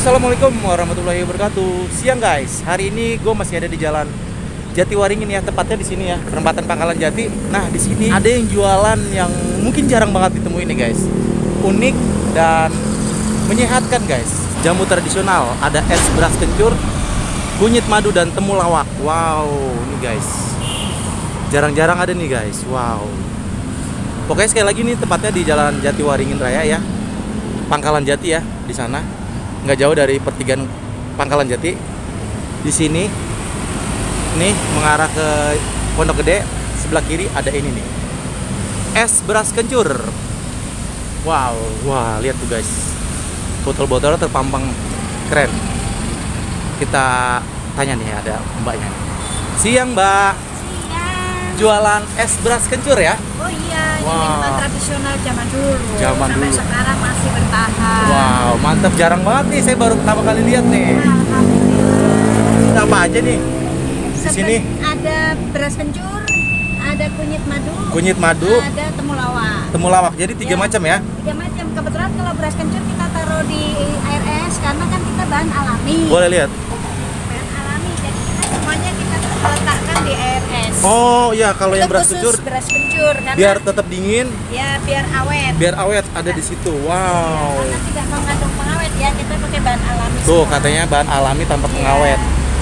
Assalamualaikum warahmatullahi wabarakatuh. Siang guys, hari ini gue masih ada di jalan Jatiwaringin ya, tepatnya di sini ya, perempatan Pangkalan Jati. Nah di sini ada yang jualan yang mungkin jarang banget ditemuin nih guys, unik dan menyehatkan guys. Jamu tradisional, ada es beras kencur, kunyit madu dan temulawak. Wow, ini guys, jarang-jarang ada nih guys. Wow. Pokoknya sekali lagi nih tepatnya di jalan Jatiwaringin Raya ya, Pangkalan Jati ya, di sana. Nggak jauh dari pertigaan Pangkalan Jati. Di sini nih mengarah ke Pondok Gede, sebelah kiri ada ini nih, es beras kencur. Wow, wah lihat tuh guys, botol-botolnya terpampang keren. Kita tanya nih, ada mbaknya. Siang mbak. Siang. Jualan es beras kencur ya? Oh iya, ini Wow. minuman tradisional zaman dulu. Zaman Sampai dulu. sekarang masih bertahan. Wow, mantap, jarang banget nih, saya baru pertama kali lihat nih. Alhamdulillah. Apa aja nih di sini? Ada beras kencur, ada kunyit madu, ada temulawak. Temulawak, jadi tiga Ya. macam ya? 3 macam. Kebetulan kalau beras kencur kita taruh di air es karena kan kita bahan alami. Boleh lihat. Bahan alami, jadi kita semuanya kita letakkan di air es. Oh iya, kalau yang Itu beras khusus kencur beras kencur karena biar tetap dingin, ya biar awet. biar awet, ada di situ. Wow. Karena tidak mengandung pengawet ya, kita pakai bahan alami. Tuh semua. katanya bahan alami tanpa Iya. pengawet.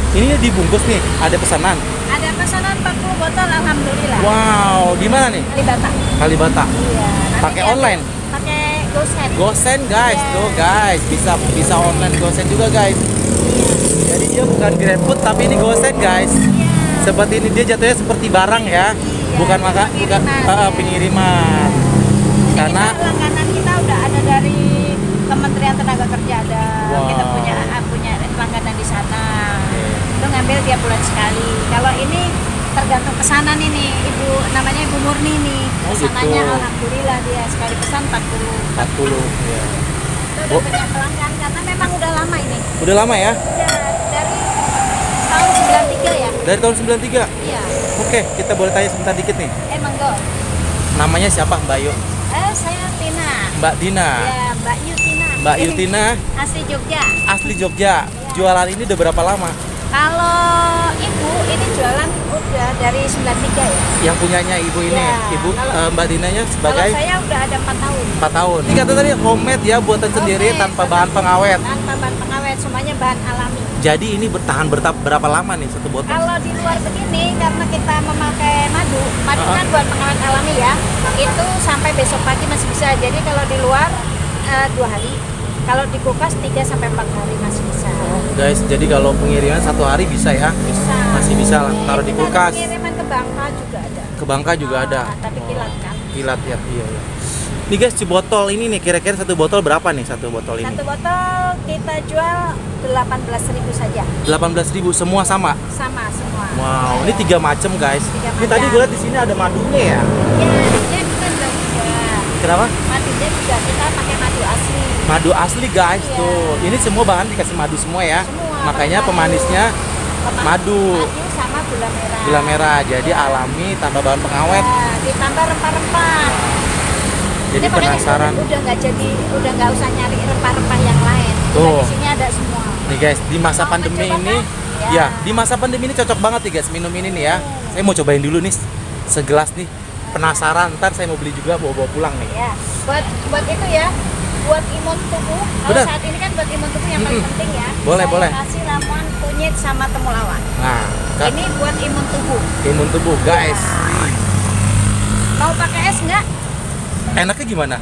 Ini dibungkus nih, ada pesanan. Ada pesanan 40 botol, alhamdulillah. Wow, di mana nih? Kalibata. Kalibata. Iya. nanti Pakai dia online? Pakai GoSend. Gosen guys, Iya. tuh guys, bisa online Gosen juga guys. Jadi dia bukan GrabFood tapi ini Gosen guys. Iya. Seperti ini, dia jatuhnya seperti barang ya, bukan bukan pengiriman. pengiriman. Jadi Karena kita, langganan kita udah ada dari Kementerian Tenaga Kerja ada. Wow. Kita punya langganan di sana. Itu ngambil tiap bulan sekali. Kalau ini tergantung pesanan ini, Ibu namanya Ibu Murni nih. Oh, Pesanannya gitu. alhamdulillah dia sekali pesan 40. 40 ya. Itu udah banyak pelanggan karena memang udah lama ini. Udah lama ya? Ya, dari tahun 93 ya. Dari tahun 93. Iya. Oke, kita boleh tanya sebentar dikit nih. Monggo. Namanya siapa Mbak Yu? Saya Tina. Mbak Dina. Ya, Mbak Yutina. Mbak Yutina Asli Jogja. asli Jogja. Jualan ini udah berapa lama? Kalau Ibu ini jualan udah dari 93 ya. Yang punyanya ibu ini, Ya, ibu kalau- Mbak Dinanya Kalau sebagai saya udah ada 4 tahun. 4 tahun. Ini kata tadi homemade ya, buatan sendiri Homemade, tanpa bahan pengawet. Tanpa bahan pengawet, semuanya bahan alami. Jadi ini bertahan berapa lama nih satu botol? Kalau di luar begini karena kita memakai madu kan buat pengawet alami ya. Itu sampai besok pagi masih bisa. Jadi kalau di luar 2 hari. Kalau di kulkas 3 sampai 4 hari masih bisa. Guys, jadi kalau pengiriman 1 hari bisa ya? Bisa. Masih bisa lah, taruh di Kita kulkas. Pengiriman ke Bangka juga ada. Ke Bangka juga ada. Tapi kilat kan. Kilat ya, iya. Nih guys, si botol ini nih kira-kira satu botol berapa nih satu botol ini? Satu botol kita jual 18.000 saja. 18.000 semua sama. Sama semua. Wow, ini 3 macam guys. Tiga Ini tadi macam. gue lihat di sini ada madunya ya. Ya, dia bukan juga. Kenapa? Madunya juga kita pakai madu asli. Madu asli guys Iya. tuh. Ini semua bahan dikasih madu semua ya. Semua, Makanya pakai madu. pemanisnya madu. Madu sama gula merah. Gula merah. Jadi alami tanpa bahan pengawet. Ya, ditambah rempah-rempah. Jadi Ini makanya penasaran. udah nggak usah nyari rempah-rempah yang lain. Tuh. Di sini ada semua. Nih guys, di masa Mau pandemi mencoba ini kan? ya, Ya. di masa pandemi ini cocok banget nih guys minum ini nih ya. Saya mau cobain dulu nih segelas nih. Penasaran, ntar saya mau beli juga bawa-bawa pulang nih. Ya, buat itu ya, buat imun tubuh. Kalau Benar. saat ini kan buat imun tubuh yang paling penting ya. Boleh, Saya boleh. kasih ramuan kunyit sama temulawak. Nah, Kak, Ini buat imun tubuh. imun tubuh guys. Mau pakai es nggak? Enaknya gimana?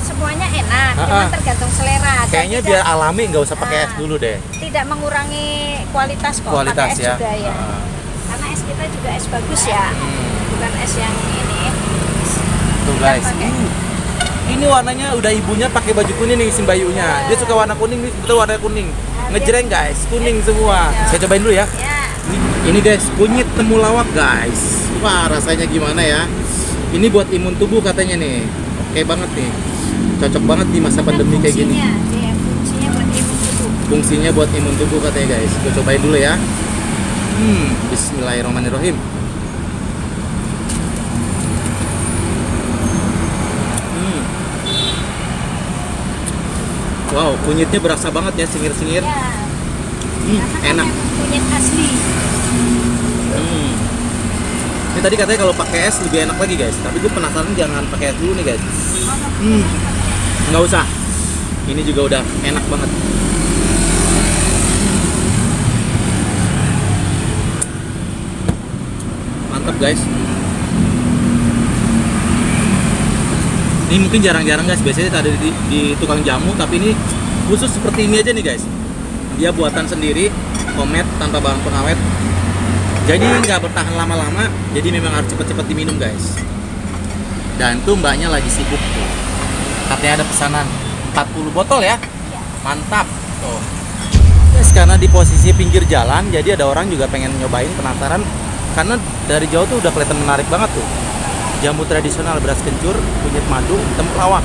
Semuanya enak, Ah, cuma ah. tergantung selera. Dan Kayaknya tidak- biar alami, nggak usah pakai Ah. es dulu deh. tidak mengurangi kualitas kok. Kualitas pakai es ya. juga ya. Ah. Karena es kita juga es bagus ya, bukan es yang ini. Tuh Kita guys. pakai. Ini warnanya udah ibunya pakai baju kuning nih si Bayunya. Dia suka warna kuning nih, betul warna kuning. Ngejreng guys, kuning semua. Saya cobain dulu ya. Ya, Ini guys, kunyit temulawak guys. Wah, rasanya gimana ya? Ini buat imun tubuh katanya nih. Oke banget nih. Cocok banget di masa pandemi kayak gini. Fungsinya buat imun tubuh. Fungsinya buat imun tubuh katanya guys. Gue cobain dulu ya. Bismillahirrahmanirrahim. Wow, kunyitnya berasa banget ya, sengir-sengir. Ya. Enak. Kunyit asli. Ini tadi katanya kalau pakai es lebih enak lagi guys, tapi gue penasaran jangan pakai es dulu nih guys. Nggak usah. Ini juga udah enak banget. Mantap guys. Ini mungkin jarang-jarang guys, biasanya ada di tukang jamu, tapi ini khusus seperti ini aja nih guys. Dia buatan sendiri, homemade tanpa bahan pengawet. Jadi nggak bertahan lama-lama, jadi memang harus cepet-cepet diminum guys. Dan tuh mbaknya lagi sibuk tuh. Katanya ada pesanan 40 botol ya. Mantap tuh. Guys, karena di posisi pinggir jalan, jadi ada orang juga pengen nyobain, penasaran. Karena dari jauh tuh udah kelihatan menarik banget tuh. Jamu tradisional beras kencur, kunyit madu, temulawak.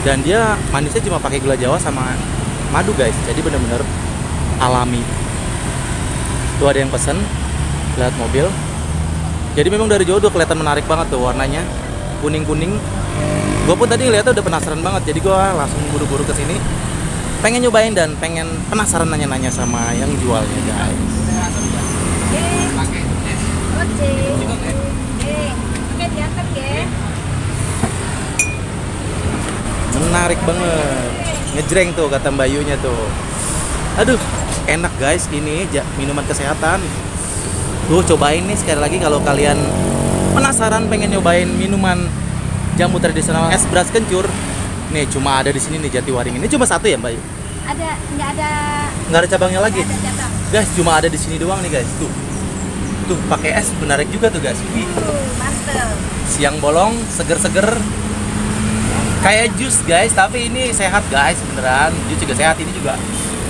Dan dia manisnya cuma pakai gula Jawa sama madu guys. Jadi bener-bener alami. Tuh ada yang pesen, lihat mobil. Jadi memang dari jauh udah kelihatan menarik banget tuh warnanya, kuning-kuning. Gue pun tadi ngeliatnya udah penasaran banget. Jadi gue langsung buru-buru ke sini, pengen nyobain dan pengen penasaran nanya-nanya sama yang jualnya guys. Menarik banget, ngejreng tuh kata Mbak Yunya tuh. Aduh, enak guys, ini minuman kesehatan. Tuh cobain nih sekali lagi kalau kalian penasaran pengen nyobain minuman jamu tradisional es beras kencur. Nih cuma ada di sini nih Jatiwaringin. Ini cuma satu ya Mbak Yu? Ada, Nggak ada cabangnya lagi. Ada cabang. Guys, cuma ada di sini doang nih guys. Tuh pakai es menarik juga tuh guys. Mantap. Siang bolong, seger-seger. Kayak jus guys, tapi ini sehat guys, beneran. Jus juga sehat, ini juga.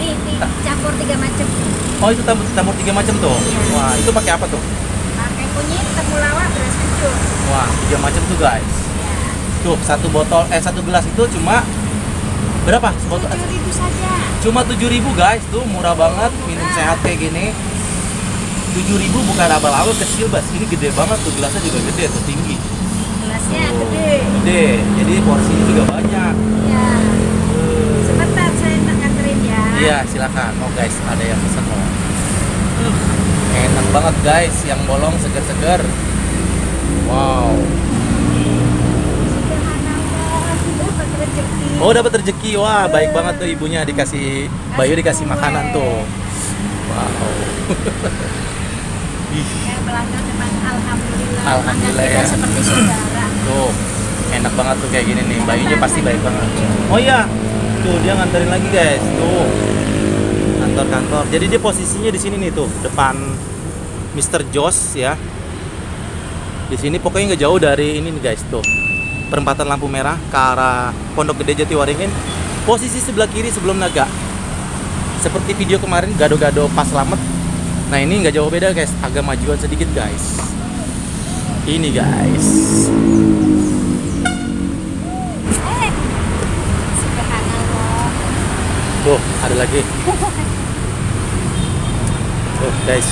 Nih, campur 3 macam. Oh, itu campur 3 macam tuh. Iya. Wah, itu pakai apa tuh? Pakai kunyit, temulawak, beras kencur. Wah, 3 macam tuh guys. Ya. Tuh, satu gelas itu cuma berapa? Sebotol 7.000 saja. cuma 7.000 guys, tuh murah banget, minum sehat kayak gini. 7.000 bukan abal-abal, kecil bas. Ini gede banget tuh, gelasnya juga gede tuh, tinggi. Gelasnya Tuh, gede. Gede, jadi porsinya juga banyak. Ya. Sebentar saya nganterin ya. Iya, silakan. Oh guys, ada yang pesan mau. Enak banget guys, yang bolong seger-seger. Wow. Dapat rezeki. Oh, dapat rezeki. Wah, baik banget tuh ibunya, dikasih Bayu dikasih makanan tuh. Wow. Kayak pelanggan memang alhamdulillah. Alhamdulillah ya. Kita seperti saudara. Tuh, enak banget tuh kayak gini nih. Bayunya pasti baik banget. Oh iya, tuh dia nganterin lagi guys. Tuh, kantor-kantor. Jadi dia posisinya di sini nih tuh, depan Mr. Jos ya. Di sini pokoknya nggak jauh dari ini nih guys tuh. Perempatan lampu merah ke arah Pondok Gede Jatiwaringin. Posisi sebelah kiri sebelum Naga. Seperti video kemarin gado-gado pas Slamet. Nah ini nggak jauh beda guys, agak majuan sedikit guys. Ini guys. Subhanallah. Tuh, ada lagi. Tuh guys.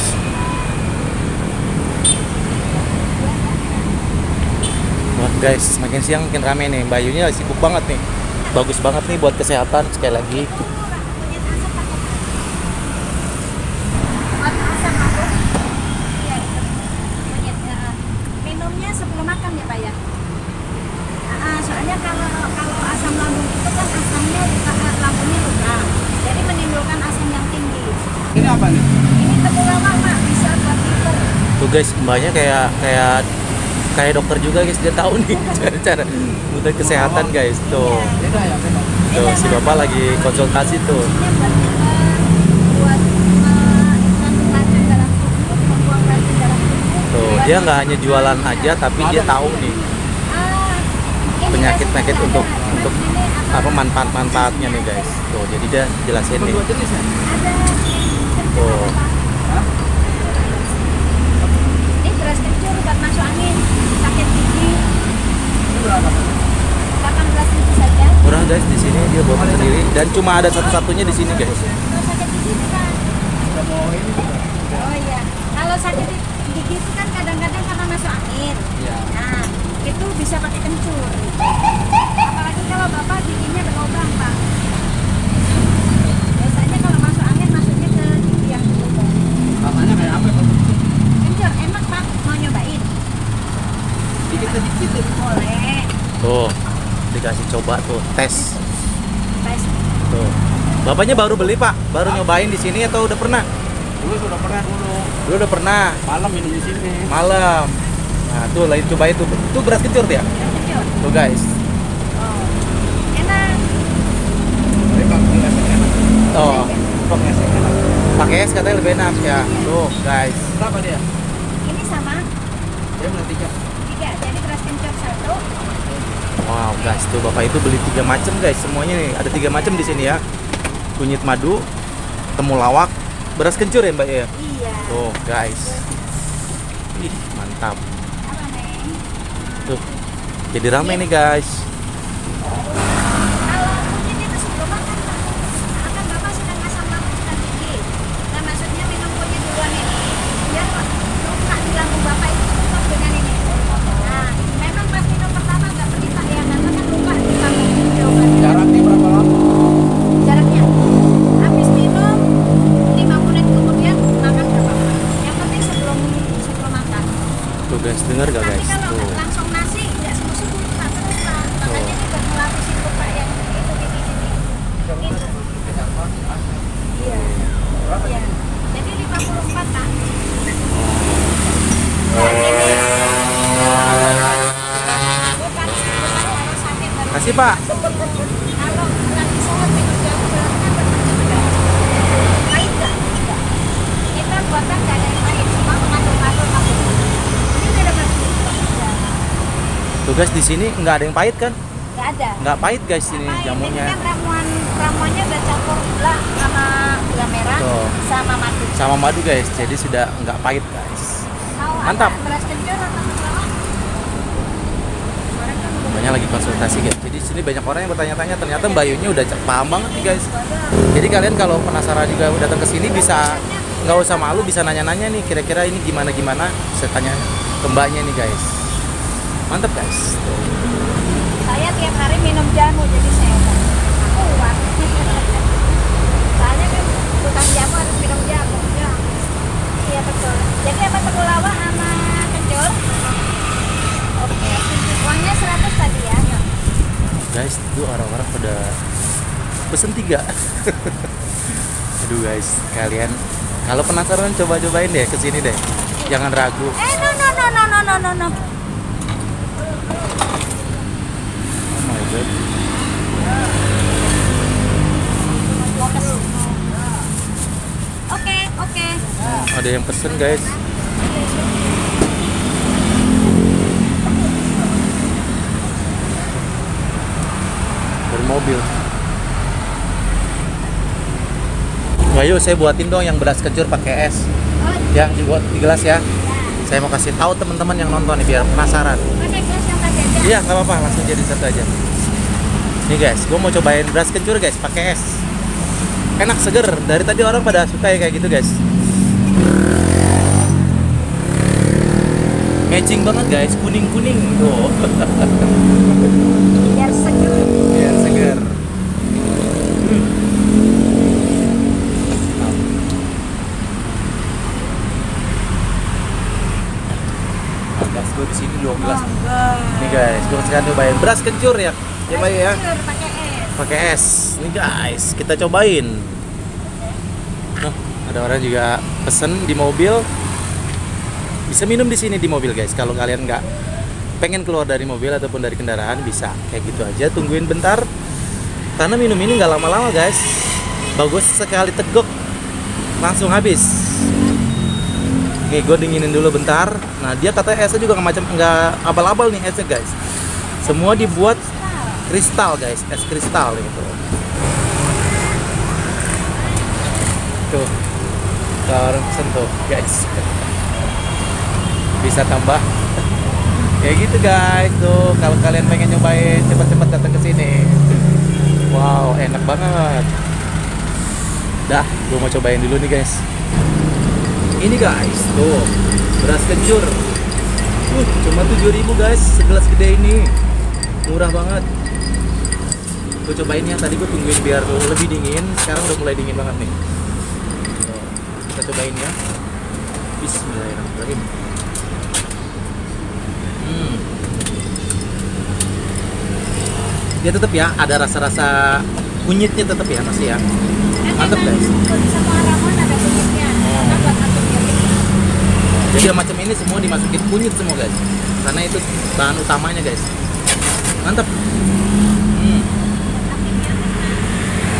Wah guys, makin siang makin rame nih. Bayunya sibuk banget nih. Bagus banget nih buat kesehatan sekali lagi. Minumnya sebelum makan ya Pak ya? Soalnya kalau asam lambung itu kan asamnya lambungnya rendah, jadi menimbulkan asam yang tinggi. Ini apa nih? Ini temulawak Pak, bisa buat liver. Tuh guys, mbaknya kayak dokter juga guys, dia tahu nih cara-cara buat kesehatan guys. Tuh. Tuh si Bapak lagi konsultasi tuh. Ini buat liver, buat mengandung racun dalam tubuh, membuang racun dalam tubuh. Tuh, dia nggak hanya jualan aja tapi dia tahu nih penyakit-penyakit untuk apa manfaat-manfaatnya nih guys. Tuh, jadi dia jelasin nih. Tuh. Ini beras kencur buat masuk angin, sakit gigi. 18.000 saja. Murah guys, di sini dia buat sendiri dan cuma ada satu-satunya di sini guys. Kalau sakit gigi itu kan. Oh iya, kalau sakit gigi itu kan kadang-kadang karena masuk angin. Iya. Nah, itu bisa pakai kencur. Apalagi kalau Bapak giginya berlubang, Pak. coba tuh tes. Tes. Tuh. Bapaknya baru beli Pak, baru nyobain di sini atau udah pernah? Dulu sudah pernah dulu. Dulu udah pernah. Malam minum di sini. Malam. Nah tuh lagi cobain tuh. Itu beras kencur ya? Kencur. Tuh guys. Oh. Enak. Tapi kalau ngesek enak. Oh, Kalau ngesek enak. pakai es katanya lebih enak ya. Tuh guys. Berapa dia? Ini sama Dia beli 3. 3. Jadi beras kencur 1. Wow guys, tuh bapak itu beli 3 macam guys. Semuanya nih ada 3 macam di sini ya. Kunyit madu, temulawak, beras kencur ya Mbak ya. Iya. Tuh guys. Ih, mantap. Apa, Neng? Tuh. Jadi rame nih guys. Kalau mungkin itu sebelum makan, Pak. Akan Bapak sedang asam lambung sedang tinggi. Nah, maksudnya minum kunyit duluan ini biar luka di lambung Bapak itu tutup dengan ini. Nah, memang pas minum pertama nggak perih Pak ya, karena kan luka di lambung. Jawabannya. Jaraknya berapa lama? Jaraknya habis minum 5 menit kemudian makan nggak apa-apa. Yang penting sebelum makan. Tuh guys, dengar gak Tapi guys? kalau Tuh. langsung nasi nggak sembuh Pak, terus Pak. Makanya ini buat melapisi luka yang itu di sini. Itu. Iya. Iya. Jadi 54 Pak. Dan ini bukan kalau sakit baru. Kasih Pak. Kalau lagi sholat minum jamu berarti kan bermacam. Pahit nggak? Nggak. Kita buatan nggak ada yang pahit, cuma mengandung-ngandung apa. Ini tidak bersih. Tuh guys, di sini nggak ada yang pahit kan? Nggak ada. Nggak pahit guys ini Pahit. Ini jamunya. kan ramuannya udah campur gula sama gula merah Tuh. sama madu. Sama madu guys, jadi sudah nggak pahit guys. Mau Mantap. apa? Beras kencur atau temulawak? Orang kan udah Banyak lagi konsultasi guys. Jadi sini banyak orang yang bertanya-tanya. Ternyata Mbak Yunya udah paham banget nih guys. Jadi kalian kalau penasaran juga datang ke sini bisa nggak usah malu, bisa nanya-nanya nih kira-kira ini gimana bisa tanya ke Mbaknya nih guys. Mantap guys. Tuh. Saya tiap hari minum jamu jadi sehat. Aku kuat. Soalnya kan tukang jamu harus minum jamu. Ya. Iya betul. Jadi apa temulawak sama kencur? Oke. Uangnya 100 tadi ya. Guys, itu orang-orang pada pesen 3. Aduh guys, kalian kalau penasaran coba-cobain deh ke sini deh. Jangan ragu. No. Oh my god. Oke. Ada yang pesen guys. Bermobil. Ayo saya buatin dong yang beras kencur pakai es. Oh, Ya, dibuat di gelas ya. Saya mau kasih tahu teman-teman yang nonton nih biar penasaran. pakai gelas yang tadi aja. Iya, nggak apa-apa, langsung jadi satu aja. Nih guys, gue mau cobain beras kencur guys, pakai es. Enak seger. Dari tadi orang pada suka ya kayak gitu guys. Matching banget guys, kuning-kuning tuh. Biar seger. Biar seger. Nah, guys, gue di sini 2 gelas. Nih guys, gue sekarang cobain beras kencur ya. Ya Pak ya. Kencur pakai es. Pakai es. Nih guys, kita cobain. Nah, ada orang juga pesen di mobil. Bisa minum di sini di mobil guys. Kalau kalian nggak pengen keluar dari mobil ataupun dari kendaraan bisa kayak gitu aja. Tungguin bentar. Karena minum ini nggak lama-lama guys. Bagus sekali teguk. Langsung habis. Oke, gue dinginin dulu bentar. Nah, dia katanya esnya juga nggak abal-abal nih esnya guys. Semua dibuat kristal guys, es kristal gitu. Tuh, kalau orang pesen tuh guys. Bisa tambah. Kayak gitu guys tuh. Kalau kalian pengen nyobain, cepat-cepat datang ke sini. Wow, enak banget. Dah, gue mau cobain dulu nih guys. Ini guys, tuh beras kencur. Cuma 7.000 guys, segelas gede ini. Murah banget. Gue cobain ya, tadi gue tungguin biar lebih dingin. Sekarang udah mulai dingin banget nih. Tuh, kita cobain ya. Bismillahirrahmanirrahim. Dia tetap ya ada rasa-rasa kunyitnya tetap ya masih ya. Mantap guys. Semua ramuan ada kunyitnya. Karena buat atur nyeri. Jadi yang macam ini semua dimasukin kunyit semua guys. Karena itu bahan utamanya guys. Mantap.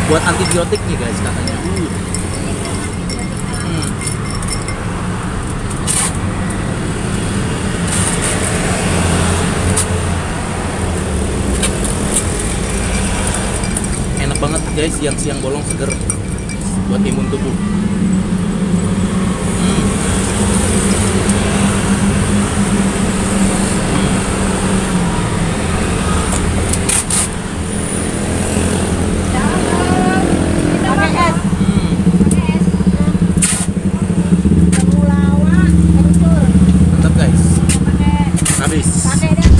Buat antibiotik nih guys katanya. Enak banget guys, siang-siang bolong seger buat imun tubuh. Pakai es. Pakai es. Temulawak, kencur. Mantap guys. Pakai Habis. pakai deh.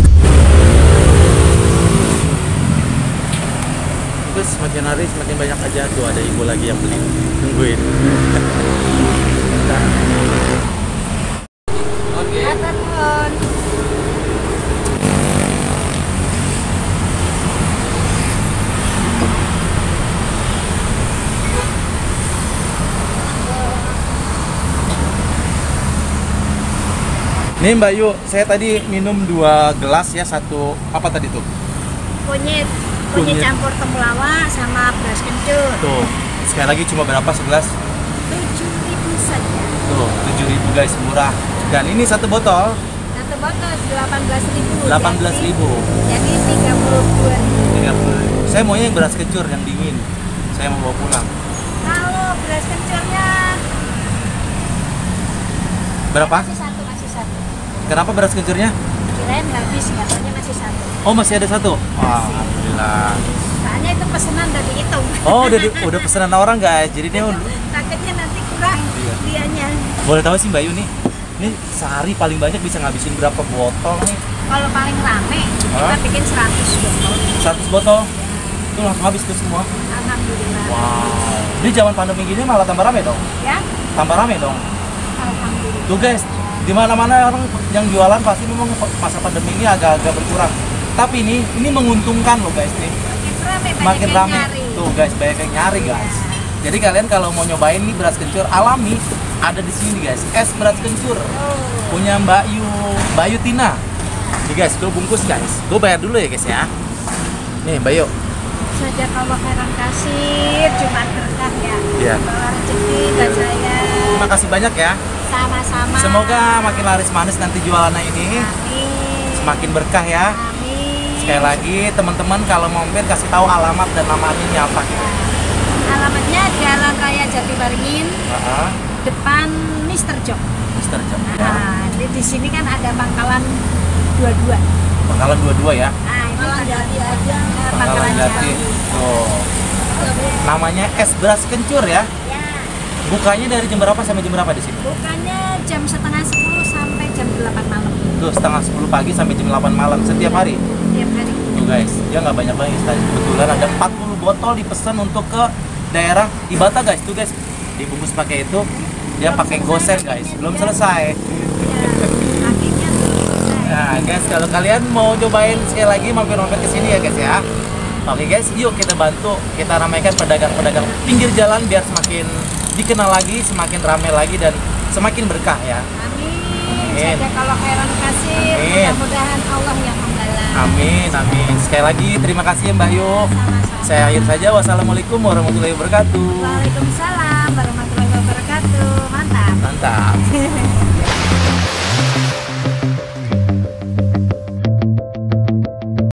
Terus semakin hari semakin banyak aja tuh ada ibu lagi yang beli. Tungguin. Oke. Atur nuhun. Nih Mbak Yu, saya tadi minum 2 gelas ya, satu apa tadi tuh? Kunyit Kunyit. campur temulawak sama beras kencur. Tuh, sekali lagi cuma berapa segelas? 7.000 saja. Tuh, 7.000 guys, murah. Dan ini satu botol Satu botol 18.000. 18.000. Jadi 32. 30. Saya maunya yang beras kencur yang dingin. Saya mau bawa pulang. Kalau beras kencurnya Berapa? masih satu. Kenapa beras kencurnya? Kirain nggak habis, katanya masih satu. Oh, masih ada satu. Wah, alhamdulillah. Soalnya itu pesanan udah dihitung. Oh, udah pesanan orang guys. Jadi ini Takutnya nanti kurang Iya. dianya. boleh tahu sih Mbak Yu nih. Ini sehari paling banyak bisa ngabisin berapa botol nih? Kalau paling rame kita Hah? bikin 100 botol. 100 botol. Itu langsung habis tuh semua. Alhamdulillah. Wow. Ini zaman pandemi gini malah tambah rame dong. Ya, Tambah rame dong. alhamdulillah. Tuh guys, di mana-mana orang yang jualan pasti memang masa pandemi ini agak-agak berkurang. Tapi ini menguntungkan loh guys nih. Makin rame, Makin rame. nyari. Tuh guys, banyak yang nyari guys. Jadi kalian kalau mau nyobain nih beras kencur alami ada di sini guys. Es beras kencur Oh. punya Mbak Yu Tina. Nih guys, gue bungkus guys. Gue bayar dulu ya guys ya. Nih Mbak Yu. Saja kalau khairan kasih, cuma berkah ya. Iya. Bawa rezeki dan saya. Terima kasih banyak ya. Sama-sama. Semoga makin laris manis nanti jualannya ini. Amin. Semakin berkah ya. Amin. Sekali lagi teman-teman kalau mau mampir kasih tahu alamat dan namanya ini apa. Alamatnya Jalan Raya Jatiwaringin, Heeh. depan Mr. Jok. Mister Jam. Ya. Nah, di sini kan ada pangkalan 22. Bakalan 22 ya. Nah, ini pangkalan Jati aja. Bakalan Jati. Tuh. Namanya es beras kencur ya. Ya, Bukanya dari jam berapa sampai jam berapa di sini? bukannya jam setengah 10 sampai jam 8 malam. Tuh setengah 10 pagi sampai jam 8 malam setiap hari. Tiap hari. Tuh guys, dia nggak banyak tadi. Kebetulan ada 40 botol dipesan untuk ke daerah Ibata guys. Tuh guys, dibungkus pakai itu. Dia pakai gosen guys. Belum selesai. Ya, akhirnya selesai. Nah guys, kalau kalian mau cobain sekali lagi mampir-mampir ke sini ya guys ya. Oke guys, yuk kita bantu, kita ramaikan pedagang-pedagang pinggir jalan biar semakin dikenal lagi, semakin ramai lagi dan semakin berkah ya. Amin. Amin. Saja kalau khairan kasih, Amin. mudah-mudahan Allah yang membalas. Amin, amin. Sekali lagi terima kasih Mbak Yu. Sama-sama. Saya akhir saja. Wassalamualaikum warahmatullahi wabarakatuh. Waalaikumsalam warahmatullahi wabarakatuh. Mantap. Mantap.